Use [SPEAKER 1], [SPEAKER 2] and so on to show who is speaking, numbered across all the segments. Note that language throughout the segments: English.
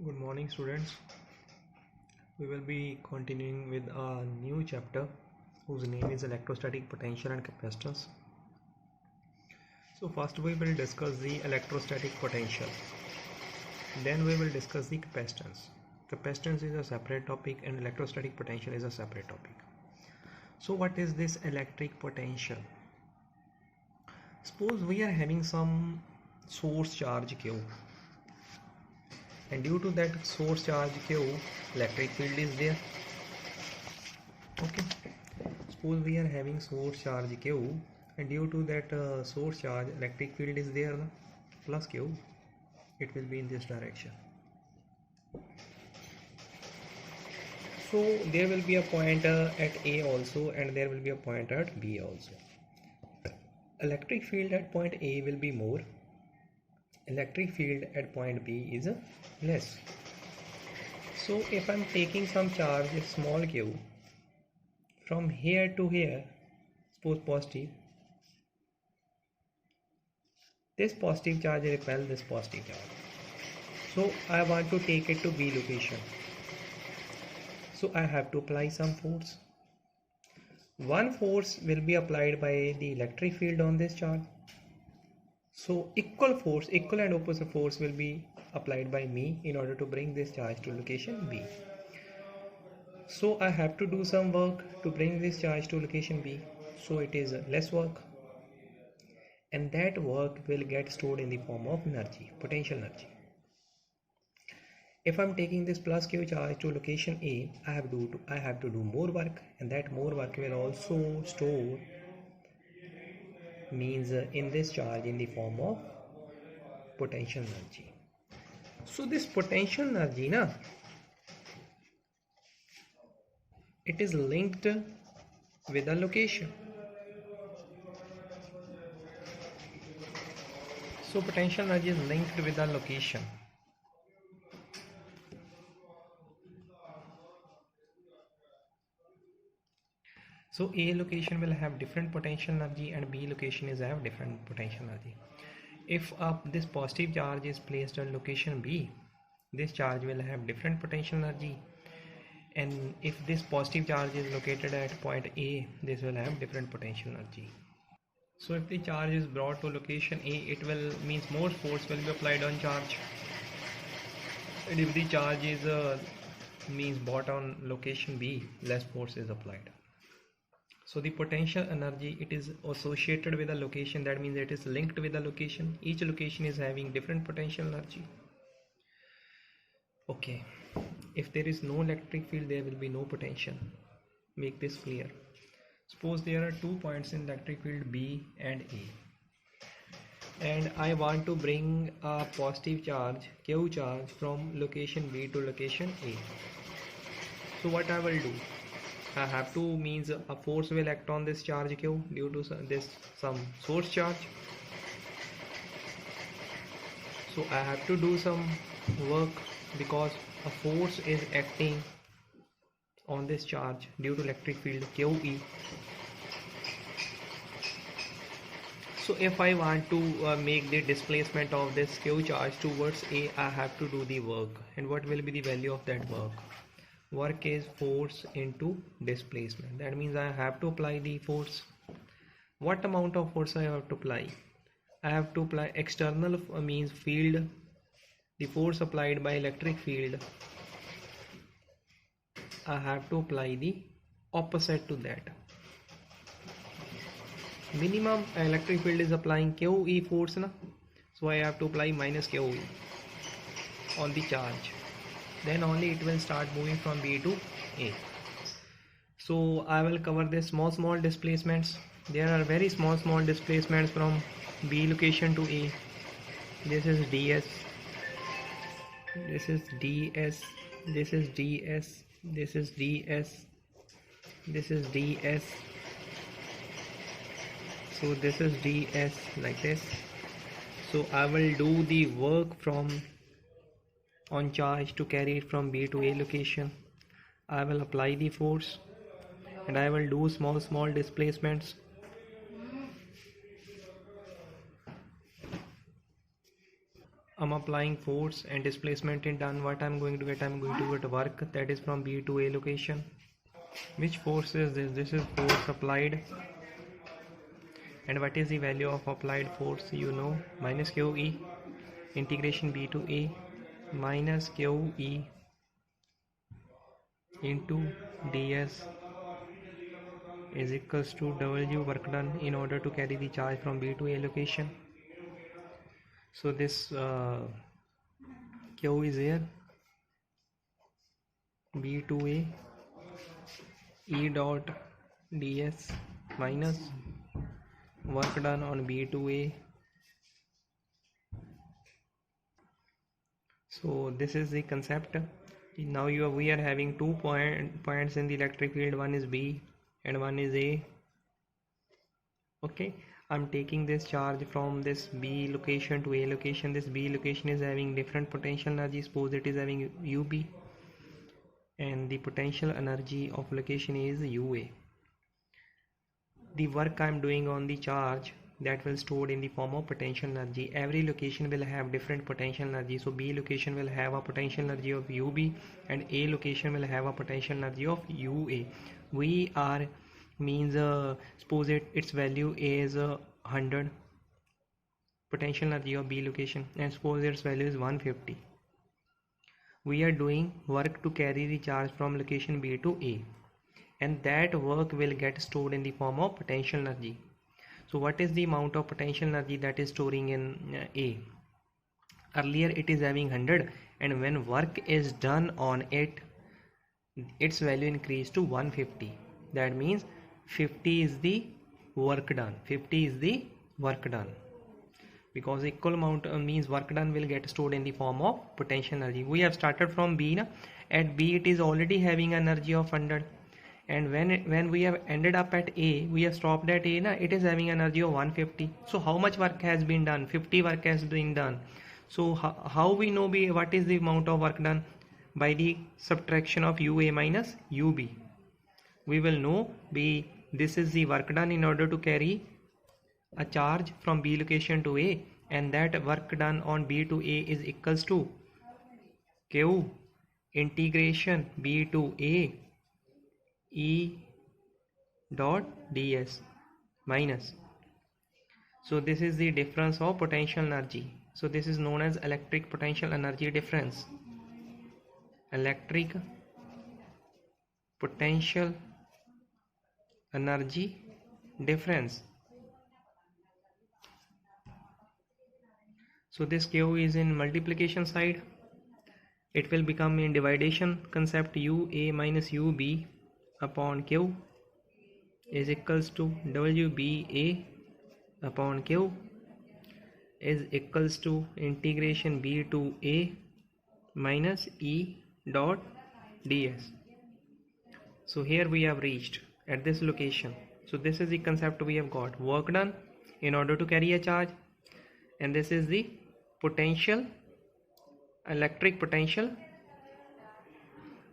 [SPEAKER 1] Good morning, students. We will be continuing with a new chapter whose name is electrostatic potential and capacitance. So first we will discuss the electrostatic potential. Then we will discuss the capacitance. Capacitance is a separate topic and electrostatic potential is a separate topic. So what is this electric potential? Suppose we are having some source charge Q, and due to that source charge Q, electric field is there. Okay, suppose we are having source charge Q, and due to that source charge electric field is there, plus Q, it will be in this direction. So there will be a point at A also, and there will be a point at B also. Electric field at point A will be more, electric field at point B is less. So if I'm taking some charge small q from here to here, suppose positive, this positive charge repel this positive charge. So I want to take it to B location. So I have to apply some force. One force will be applied by the electric field on this charge. So equal and opposite force will be applied by me in order to bring this charge to location B. So I have to do some work to bring this charge to location B. So it is less work, and that work will get stored in the form of energy, potential energy. If I'm taking this plus Q charge to location A, I have to do more work, and that more work will also store means in this charge in the form of potential energy. So this potential energy it is linked with a location. So potential energy is linked with a location. So A location will have different potential energy and B location is have different potential energy. If this positive charge is placed on location B, this charge will have different potential energy, and if this positive charge is located at point A, this will have different potential energy. So if the charge is brought to location A, it will means more force will be applied on charge, and if the charge is means brought on location B, less force is applied. So the potential energy, it is associated with a location, that means it is linked with a location. Each location is having different potential energy. Okay, if there is no electric field, there will be no potential. Make this clear. Suppose there are 2 points in electric field B and A, and I want to bring a positive charge Q charge from location B to location A. So what I will do, I have to means a force will act on this charge Q due to this some source charge. So I have to do some work because a force is acting on this charge due to electric field QE. So if I want to make the displacement of this Q charge towards A, I have to do the work. And what will be the value of that work? Work is force into displacement. That means I have to apply the force. What amount of force I have to apply? I have to apply external means field, the force applied by electric field. I have to apply the opposite to that. Minimum electric field is applying QE force, so I have to apply minus QE on the charge. Then only it will start moving from B to A. So I will cover this small displacements. There are very small displacements from B location to A. This is ds, this is ds, this is ds, this is ds, this is ds. So this is ds like this. So I will do the work from on charge to carry it from B to A location. I will apply the force and I will do small displacements. I'm applying force and displacement in done. What I'm going to get? I'm going to get work that is from B to A location. Which force is this? This is force applied. And what is the value of applied force? You know, minus QE integration B to A minus QE into ds is equals to W work done in order to carry the charge from B to A location. So this Q is here, B to A E dot ds minus work done on B to A. So this is the concept. Now we are having 2 points in the electric field. One is B and one is A. Okay, I'm taking this charge from this B location to A location. This B location is having different potential energy. Suppose it is having UB and the potential energy of location is UA. The work I am doing on the charge that will stored in the form of potential energy. Every location will have different potential energy. So B location will have a potential energy of UB and A location will have a potential energy of UA. We are means suppose its value is 100 potential energy of B location and suppose its value is 150. We are doing work to carry the charge from location B to A, and that work will get stored in the form of potential energy. So what is the amount of potential energy that is storing in A? Earlier it is having 100, and when work is done on it, its value increased to 150. That means 50 is the work done. 50 is the work done. Because equal amount means work done will get stored in the form of potential energy. We have started from B na? At B it is already having energy of 100, and when we have ended up at A, we have stopped at A na, it is having energy of 150. So how much work has been done? 50 work has been done. So how we know what is the amount of work done? By the subtraction of UA minus UB. We will know this is the work done in order to carry a charge from B location to A, and that work done on B to A is equals to Q integration B to A E dot ds minus. So this is the difference of potential energy. So this is known as electric potential energy difference. Electric potential energy difference. So this Q is in multiplication side. It will become in dividation concept UA minus UB upon Q is equals to WBA upon Q is equals to integration B to A minus E dot ds. So here we have reached at this location. So this is the concept we have got. Work done in order to carry a charge, and this is the potential, electric potential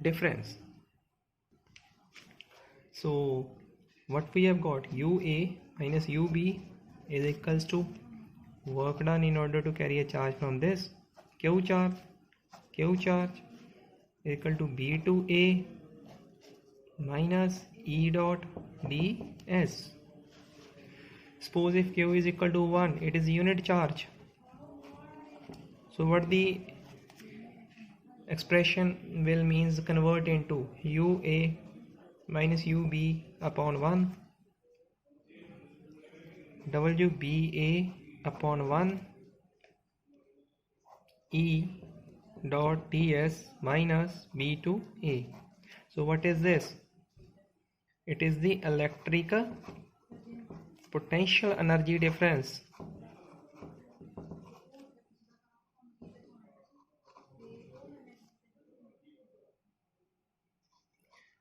[SPEAKER 1] difference. So what we have got, UA minus UB is equals to work done in order to carry a charge from this Q charge is equal to B to A minus E dot ds. Suppose if Q is equal to 1, it is unit charge. So what the expression will means convert into UA minus UB upon 1 WBA upon 1 E dot ds minus B to A. So what is this? It is the electric potential energy difference.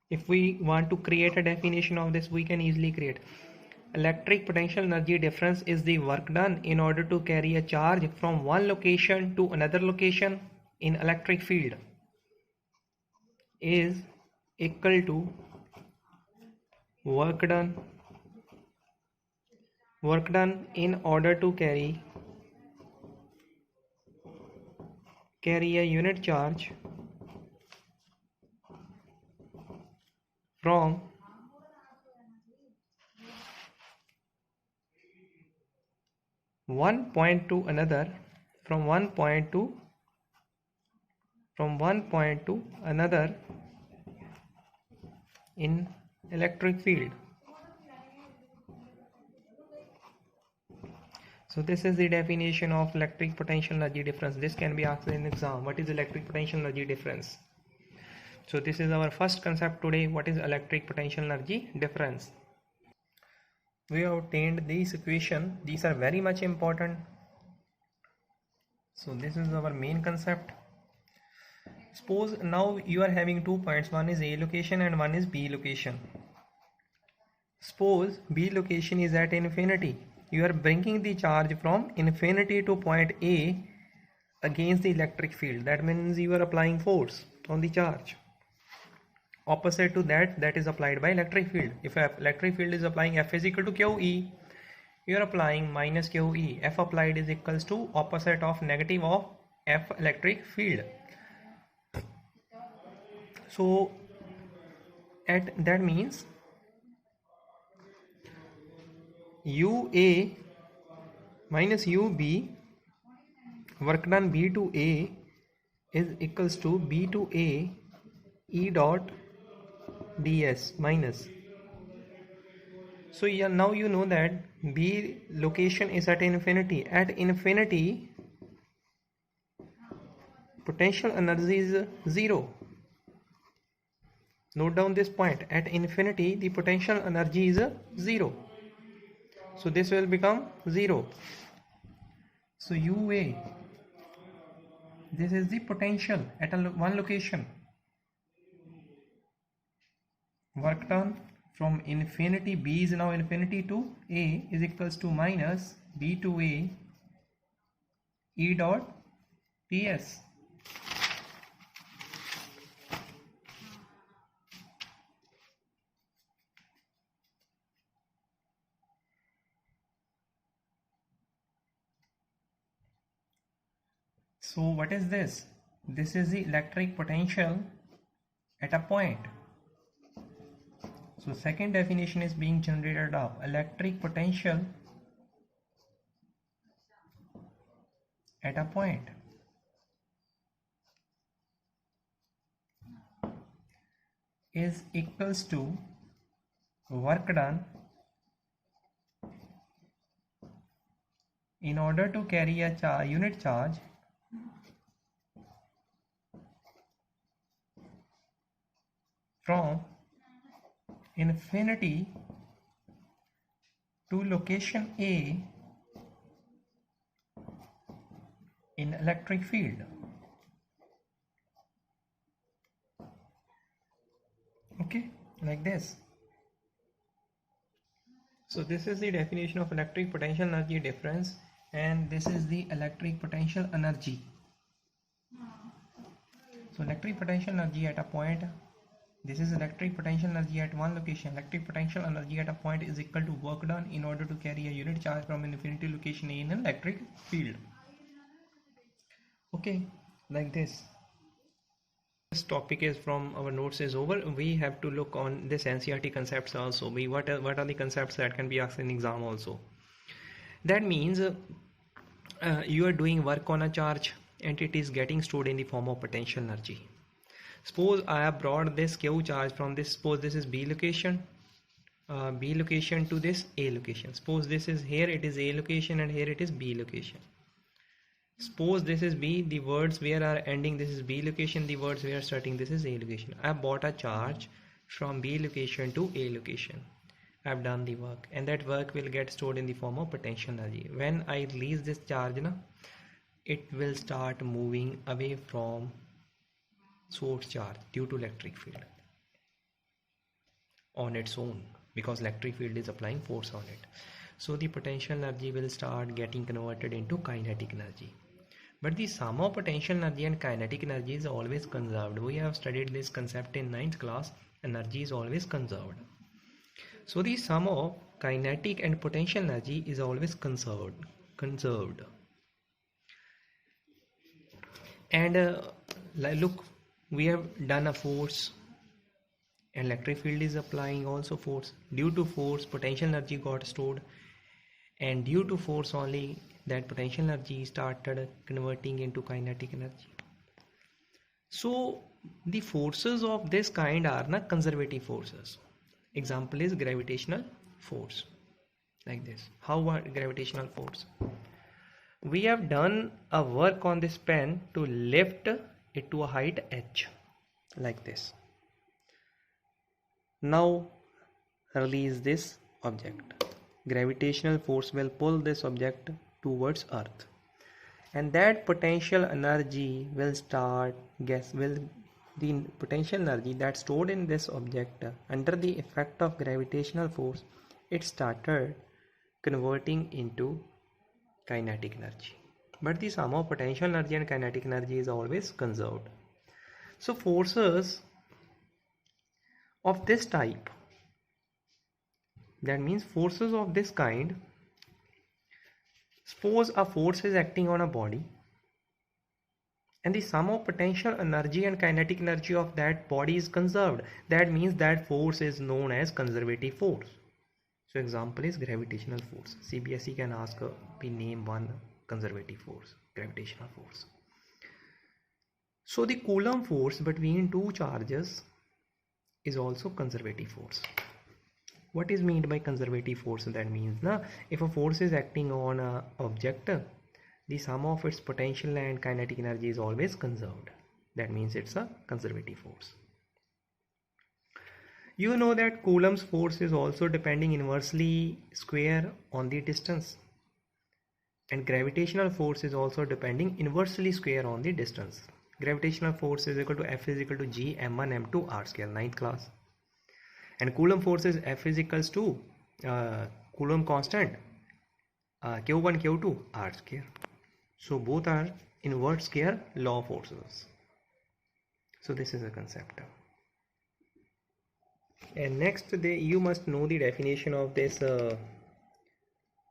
[SPEAKER 1] If we want to create a definition of this, we can easily create. Electric potential energy difference is the work done in order to carry a charge from one location to another location in electric field is equal to work done in order to carry carry a unit charge from one point to another, from one point to another in electric field. So this is the definition of electric potential energy difference. This can be asked in exam. What is electric potential energy difference? So this is our first concept today. What is electric potential energy difference? We have obtained these equation. These are very much important. So this is our main concept. Suppose now you are having 2 points. One is A location and one is B location. Suppose B location is at infinity. You are bringing the charge from infinity to point A against the electric field. That means you are applying force on the charge. Opposite to that is applied by electric field. If electric field is applying F is equal to QE, you are applying minus QE. F applied is equals to opposite of negative of F electric field. So that means UA minus UB, work done B to A, is equals to B to A E dot ds minus. So yeah, now you know that B location is at infinity. At infinity, potential energy is 0. Note down this point. At infinity, the potential energy is 0. So this will become 0. So UA, this is the potential at one location. Work done from infinity, B is now infinity to A, is equals to minus B to A E dot ds. So what is this? This is the electric potential at a point. So second definition is being generated of electric potential at a point is equals to work done in order to carry a unit charge from infinity to location A in electric field. Okay, like this. So this is the definition of electric potential energy difference, and this is the electric potential energy. So electric potential energy at a point, this is electric potential energy at one location. Electric potential energy at a point is equal to work done in order to carry a unit charge from an infinity location A in an electric field. Okay, like this. This topic is from our notes is over. We have to look on this NCERT concepts also. What are the concepts that can be asked in exam also? That means you are doing work on a charge and it is getting stored in the form of potential energy. Suppose I have brought this Q charge from this, suppose this is B location to this A location. Suppose this is here, it is A location, and here it is B location. Suppose this is B, the words where are ending, this is B location, the words where are starting, this is A location. I have bought a charge from B location to A location. I have done the work, and that work will get stored in the form of potential energy. When I release this charge, it will start moving away from source charge due to electric field on its own, because electric field is applying force on it. So the potential energy will start getting converted into kinetic energy. But the sum of potential energy and kinetic energy is always conserved. We have studied this concept in 9th class. Energy is always conserved. So the sum of kinetic and potential energy is always conserved. And look, we have done a force, electric field is applying also force. Due to force, potential energy got stored, and due to force only, that potential energy started converting into kinetic energy. So the forces of this kind are not conservative forces. Example is gravitational force, like this. How about gravitational force? We have done a work on this pen to lift it to a height h, like this. Now release this object. Gravitational force will pull this object towards earth, and that potential energy will the potential energy that stored in this object under the effect of gravitational force, it started converting into kinetic energy. But the sum of potential energy and kinetic energy is always conserved. So forces of this type, that means forces of this kind, suppose a force is acting on a body and the sum of potential energy and kinetic energy of that body is conserved. That means that force is known as conservative force. So example is gravitational force. CBSE can ask we name one conservative force, gravitational force. So the Coulomb force between two charges is also conservative force. What is meant by conservative force? That means if a force is acting on an object, the sum of its potential and kinetic energy is always conserved. That means it's a conservative force. You know that Coulomb's force is also depending inversely square on the distance, and gravitational force is also depending inversely square on the distance. Gravitational force is equal to F is equal to G m1 m2 r square, 9th class, and Coulomb force is F is equals to Coulomb constant q1 q2 r square. So both are inverse square law forces. So this is a concept. And next you must know the definition of this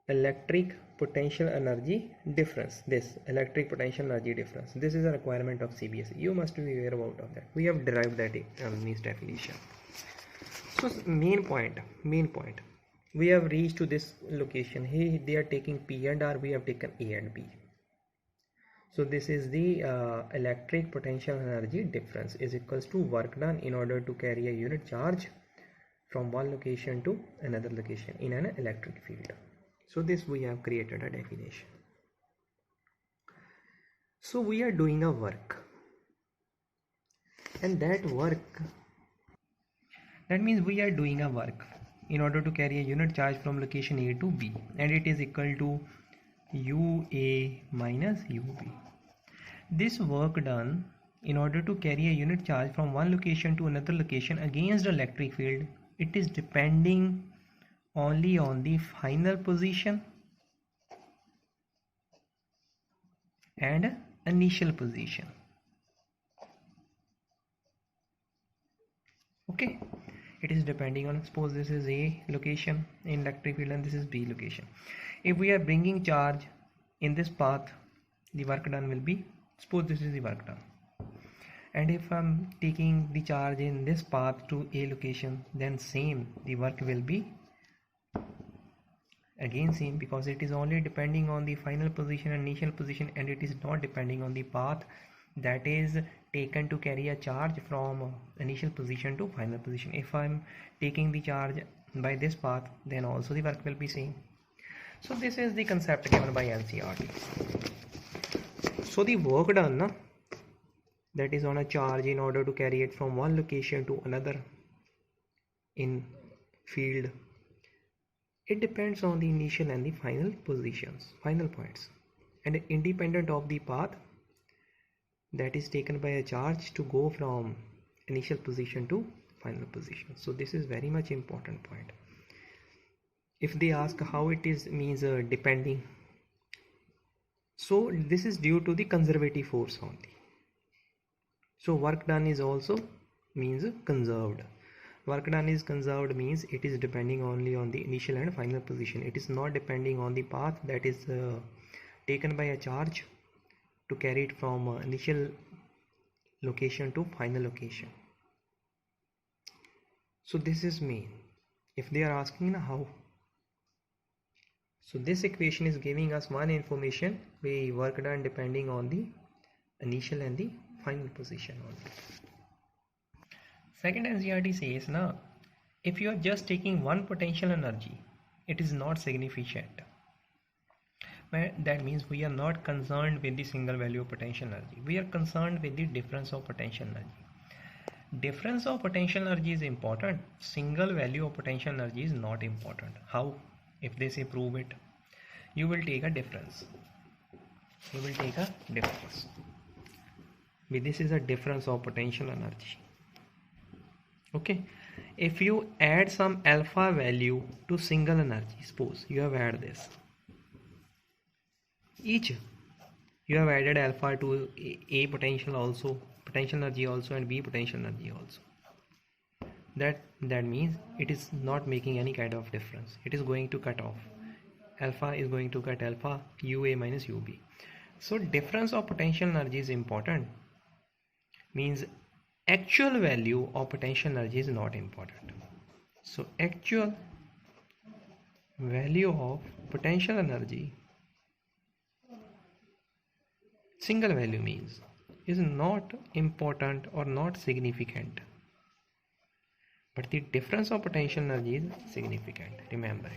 [SPEAKER 1] electric potential energy difference. This electric potential energy difference, this is a requirement of CBSE. You must be aware about of that. We have derived that this definition. So main point, we have reached to this location. Here they are taking P and R, we have taken A and B. So this is the electric potential energy difference is equals to work done in order to carry a unit charge from one location to another location in an electric field. So this we have created a definition. So we are doing a work, and that means we are doing a work in order to carry a unit charge from location A to B, and it is equal to UA minus UB. This work done in order to carry a unit charge from one location to another location against the electric field, it is depending only on the final position and initial position. Okay, it is depending on, suppose this is A location in electric field and this is B location. If we are bringing charge in this path, the work done will be, suppose this is the work done, and if I'm taking the charge in this path to A location, then same, the work will be again same, because it is only depending on the final position and initial position, and it is not depending on the path that is taken to carry a charge from initial position to final position. If I'm taking the charge by this path, then also the work will be same. So this is the concept given by NCERT. So the work done that is on a charge in order to carry it from one location to another in field, it depends on the initial and the final positions, final points, and independent of the path that is taken by a charge to go from initial position to final position. So this is very much important point. If they ask how it is, means depending, so this is due to the conservative force only. So work done is also means conserved. Work done is conserved means it is depending only on the initial and final position. It is not depending on the path that is taken by a charge to carry it from initial location to final location. So this is main. If they are asking how, so this equation is giving us one information, we work done depending on the initial and the final position only. Second NCERT says now, if you are just taking one potential energy, it is not significant. That means we are not concerned with the single value of potential energy. We are concerned with the difference of potential energy. Difference of potential energy is important. Single value of potential energy is not important. How? If they say prove it, you will take a difference. You will take a difference. This is a difference of potential energy. Okay. If you add some alpha value to single energy, suppose you have added this. Each you have added alpha to A potential also, potential energy also, and B potential energy also. That means it is not making any kind of difference. It is going to cut off. Alpha is going to cut alpha, UA minus UB. So difference of potential energy is important. Means actual value of potential energy is not important. So actual value of potential energy, single value means, is not important or not significant. But the difference of potential energy is significant. Remember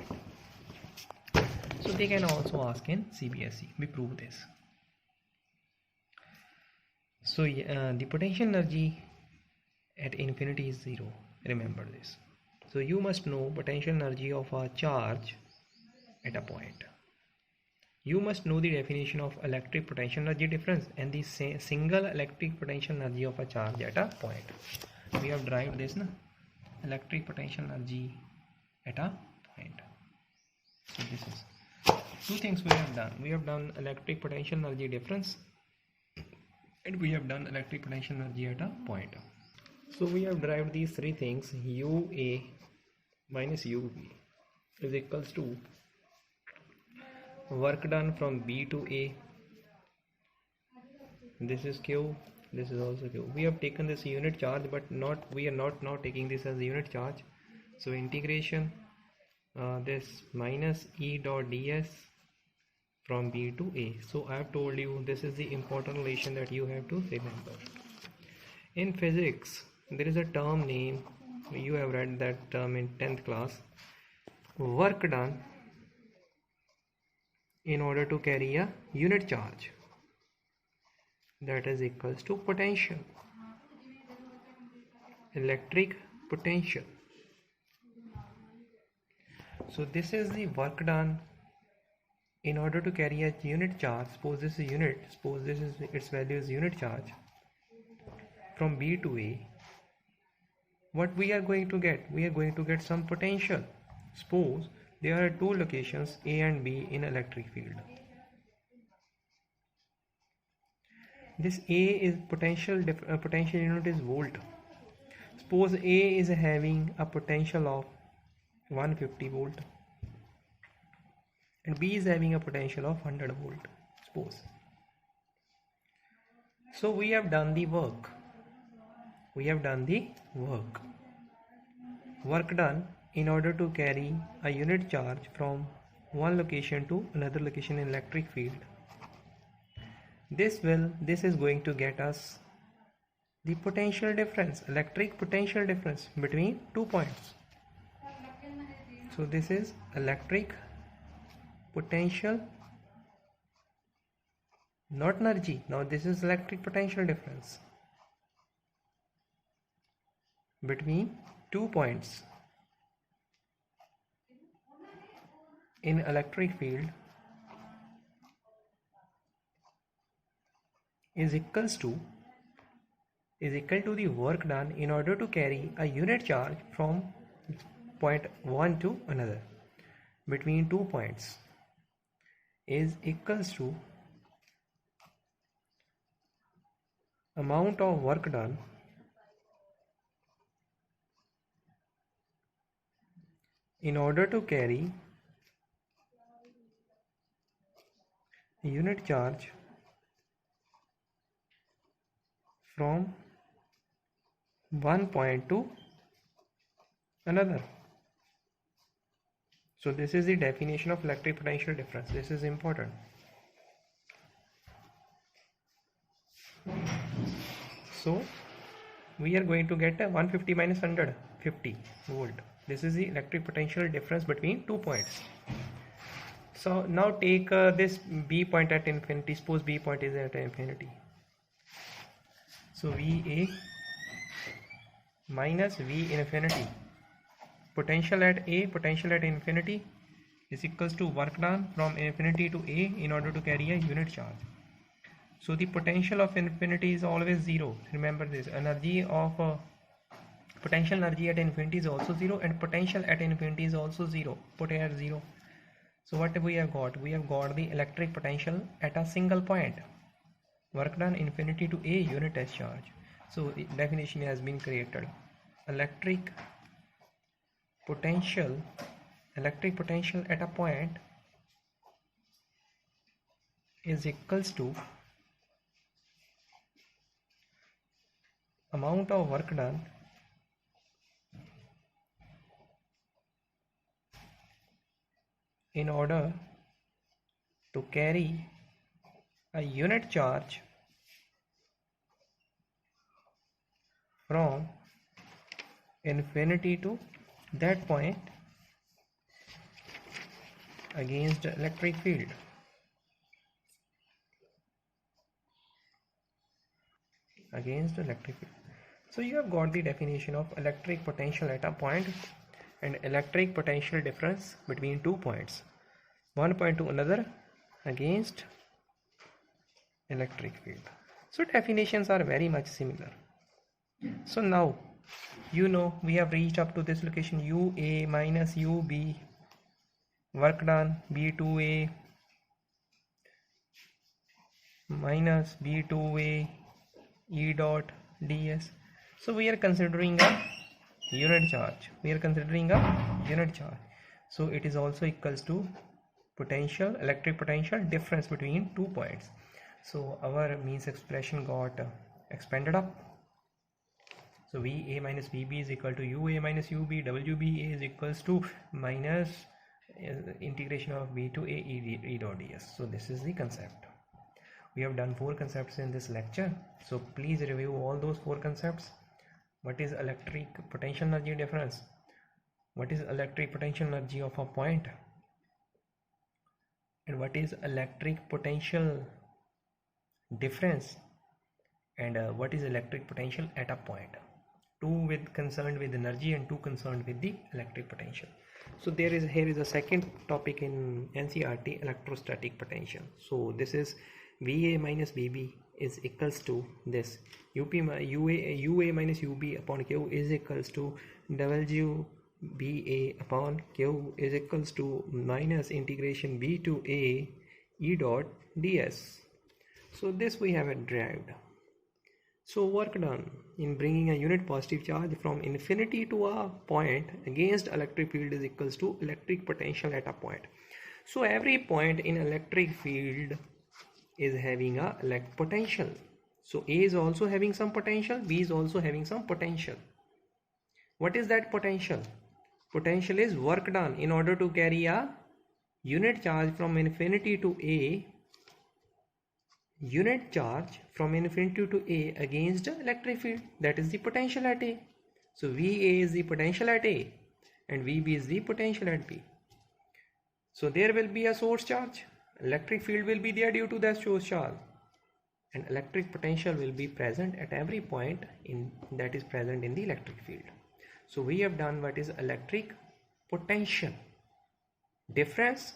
[SPEAKER 1] it. So they can also ask in CBSE. We prove this. So the potential energy at infinity is 0. Remember this. So you must know potential energy of a charge at a point. You must know the definition of electric potential energy difference and the single electric potential energy of a charge at a point. We have derived this, na? Electric potential energy at a point. So this is two things we have done. We have done electric potential energy difference, and we have done electric potential energy at a point. So we have derived these three things. UA minus UB is equals to work done from B to A. This is Q, this is also Q. We have taken this unit charge, but we are not now taking this as a unit charge. So integration this minus E dot ds from B to A. So I have told you this is the important relation that you have to remember. In physics, there is a term name, you have read that term in 10th class, work done in order to carry a unit charge, that is equals to potential, electric potential. So this is the work done in order to carry a unit charge. Suppose this is unit, suppose this is its value is unit charge from B to A. What we are going to get? We are going to get some potential. Suppose there are two locations A and B in electric field. This A is potential unit is volt. Suppose A is having a potential of 150 volt and B is having a potential of 100 volt. Suppose. So we have done the work. We have done the work. Work done in order to carry a unit charge from one location to another location in electric field. This is going to get us the potential difference, electric potential difference between 2 points. So this is electric potential, not energy. Now this is electric potential difference between 2 points in electric field is equal to the work done in order to carry a unit charge from point 1 to another between 2 points is equals to amount of work done in order to carry a unit charge from one point to another. So this is the definition of electric potential difference. This is important. So we are going to get a 150 minus 100, 50 volt. This is the electric potential difference between 2 points. So now take this B point at infinity. Suppose B point is at infinity. So VA minus V infinity. Potential at A, potential at infinity is equals to work done from infinity to A in order to carry a unit charge. So the potential of infinity is always zero. Remember this. Energy of potential energy at infinity is also zero, and potential at infinity is also zero. Put here 0. So what we have got? We have got the electric potential at a single point. Work done infinity to A unit as charge. So the definition has been created. Electric potential at a point is equals to amount of work done in order to carry a unit charge from infinity to that point against the electric field. So you have got the definition of electric potential at a point and electric potential difference between 2 points, one point to another against electric field. So definitions are very much similar. So now we have reached up to this location UA minus UB, work done B2A minus B2A E dot ds. So we are considering a unit charge. So it is also equals to electric potential difference between 2 points. So our means expression got expanded up. So VA minus VB is equal to UA minus UB. WBA is equals to minus integration of B to A E dot ds. So this is the concept. We have done 4 concepts in this lecture. So please review all those 4 concepts. What is electric potential energy difference? What is electric potential energy of a point? And what is electric potential difference? And what is electric potential at a point? 2 concerned with energy and 2 concerned with the electric potential. So here is a second topic in NCERT, electrostatic potential. So this is VA minus VB is equals to this UA minus UB upon Q is equals to WBA upon Q is equals to minus integration B to A E dot ds. So this we have derived. So work done in bringing a unit positive charge from infinity to a point against electric field is equals to electric potential at a point. So every point in electric field is having a electric potential. So A is also having some potential, B is also having some potential. What is that potential? Potential is work done in order to carry a unit charge from infinity to A, against the electric field. That is the potential at A. So VA is the potential at A and VB is the potential at B. So there will be a source charge. Electric field will be there due to that source charge, and electric potential will be present at every point that is present in the electric field. So we have done what is electric potential difference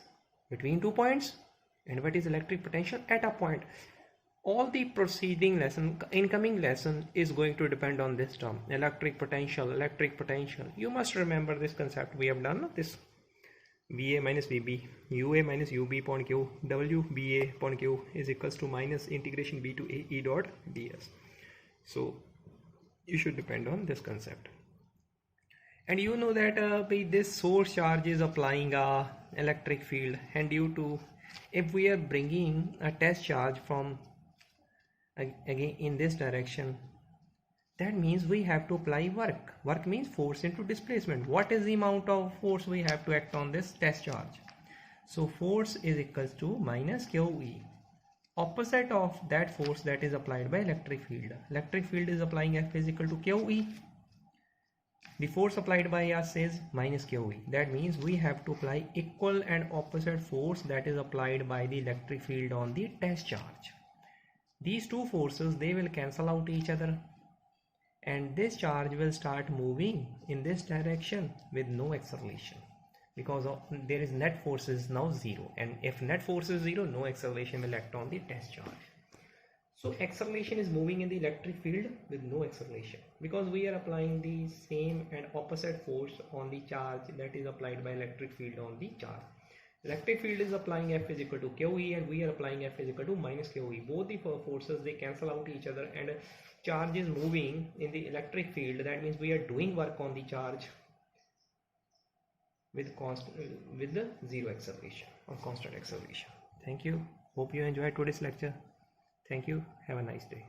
[SPEAKER 1] between 2 points and what is electric potential at a point. All the incoming lesson is going to depend on this term, electric potential. You must remember this concept. We have done this VA minus VB, UA minus UB upon Q, WBA upon Q is equals to minus integration B to A E dot ds. So you should depend on this concept. And you know that this source charge is applying a electric field, and due to if we are bringing a test charge from again in this direction that means we have to apply work. Work means force into displacement. What is the amount of force we have to act on this test charge? So force is equals to minus QE. Opposite of that force that is applied by electric field. Electric field is applying F is equal to QE. The force applied by us is minus QE. That means we have to apply equal and opposite force that is applied by the electric field on the test charge. These two forces, they will cancel out each other, and this charge will start moving in this direction with no acceleration, because there is net force is now 0, and if net force is 0, no acceleration will act on the test charge. So acceleration is moving in the electric field with no acceleration, because we are applying the same and opposite force on the charge that is applied by electric field on the charge. Electric field is applying F is equal to QE, and we are applying F is equal to minus QE. Both the forces, they cancel out each other, and charge is moving in the electric field. That means we are doing work on the charge with the zero acceleration or constant acceleration. Thank you. Hope you enjoyed today's lecture. Thank you. Have a nice day.